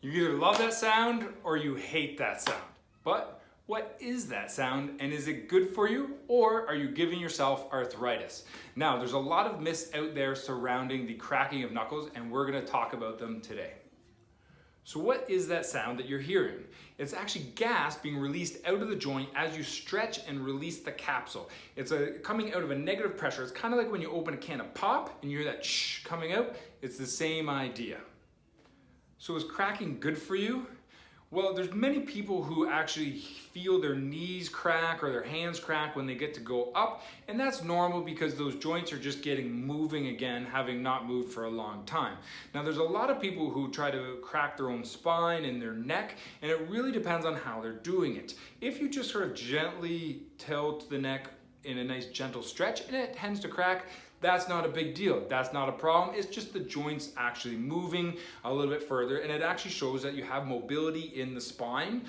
You either love that sound or you hate that sound. But what is that sound, and is it good for you, or are you giving yourself arthritis? Now, there's a lot of myths out there surrounding the cracking of knuckles, and we're gonna talk about them today. So what is that sound that you're hearing? It's actually gas being released out of the joint as you stretch and release the capsule. It's coming out of a negative pressure. It's kind of like when you open a can of pop and you hear that shh coming out. It's the same idea. So is cracking good for you? Well, there's many people who actually feel their knees crack or their hands crack when they get to go up, and that's normal because those joints are just getting moving again, having not moved for a long time. Now, there's a lot of people who try to crack their own spine and their neck, and it really depends on how they're doing it. If you just sort of gently tilt the neck in a nice gentle stretch and it tends to crack, that's not a big deal. That's not a problem. It's just the joints actually moving a little bit further, and it actually shows that you have mobility in the spine,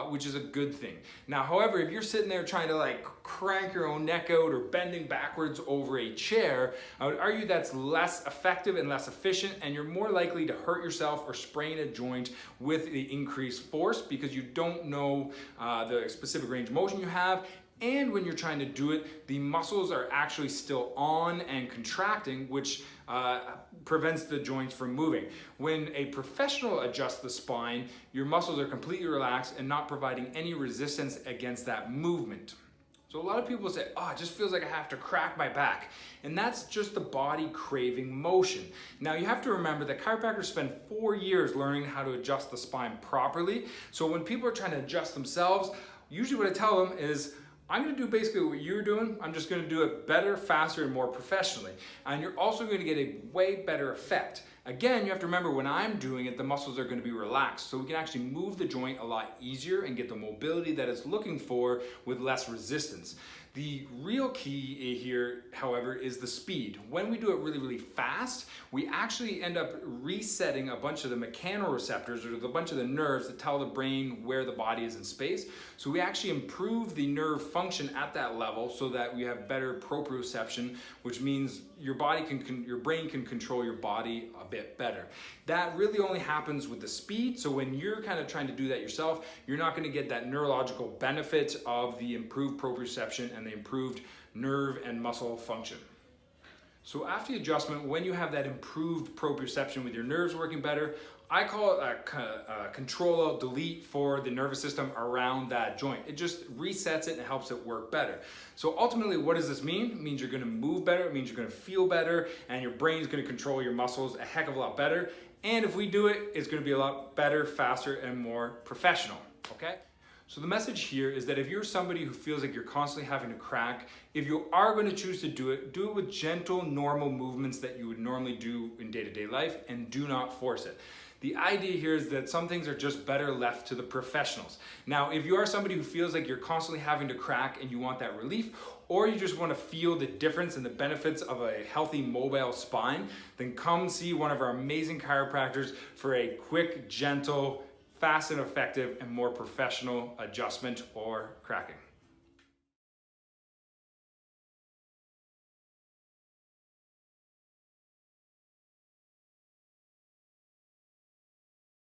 which is a good thing. Now, however, if you're sitting there trying to like crank your own neck out or bending backwards over a chair, I would argue that's less effective and less efficient, and you're more likely to hurt yourself or sprain a joint with the increased force because you don't know the specific range of motion you have. And when you're trying to do it, the muscles are actually still on and contracting, which prevents the joints from moving. When a professional adjusts the spine, your muscles are completely relaxed and not providing any resistance against that movement. So a lot of people say, oh, it just feels like I have to crack my back. And that's just the body craving motion. Now you have to remember that chiropractors spend 4 years learning how to adjust the spine properly. So when people are trying to adjust themselves, usually what I tell them is, I'm gonna do basically what you're doing. I'm just gonna do it better, faster, and more professionally. And you're also gonna get a way better effect. Again, you have to remember when I'm doing it, the muscles are gonna be relaxed. So we can actually move the joint a lot easier and get the mobility that it's looking for with less resistance. The real key here, however, is the speed. When we do it really, really fast, we actually end up resetting a bunch of the mechanoreceptors, or a bunch of the nerves that tell the brain where the body is in space. So we actually improve the nerve function at that level so that we have better proprioception, which means your brain can control your body a bit better. That really only happens with the speed. So when you're kind of trying to do that yourself, you're not going to get that neurological benefit of the improved proprioception and the improved nerve and muscle function. So after the adjustment, when you have that improved proprioception with your nerves working better, I call it a control-alt-delete for the nervous system around that joint. It just resets it and helps it work better. So ultimately, what does this mean? It means you're gonna move better, it means you're gonna feel better, and your brain's gonna control your muscles a heck of a lot better. And if we do it, it's gonna be a lot better, faster, and more professional, okay? So the message here is that if you're somebody who feels like you're constantly having to crack, if you are going to choose to do it with gentle, normal movements that you would normally do in day-to-day life, and do not force it. The idea here is that some things are just better left to the professionals. Now, if you are somebody who feels like you're constantly having to crack and you want that relief, or you just want to feel the difference and the benefits of a healthy mobile spine, then come see one of our amazing chiropractors for a quick, gentle, fast and effective and more professional adjustment or cracking.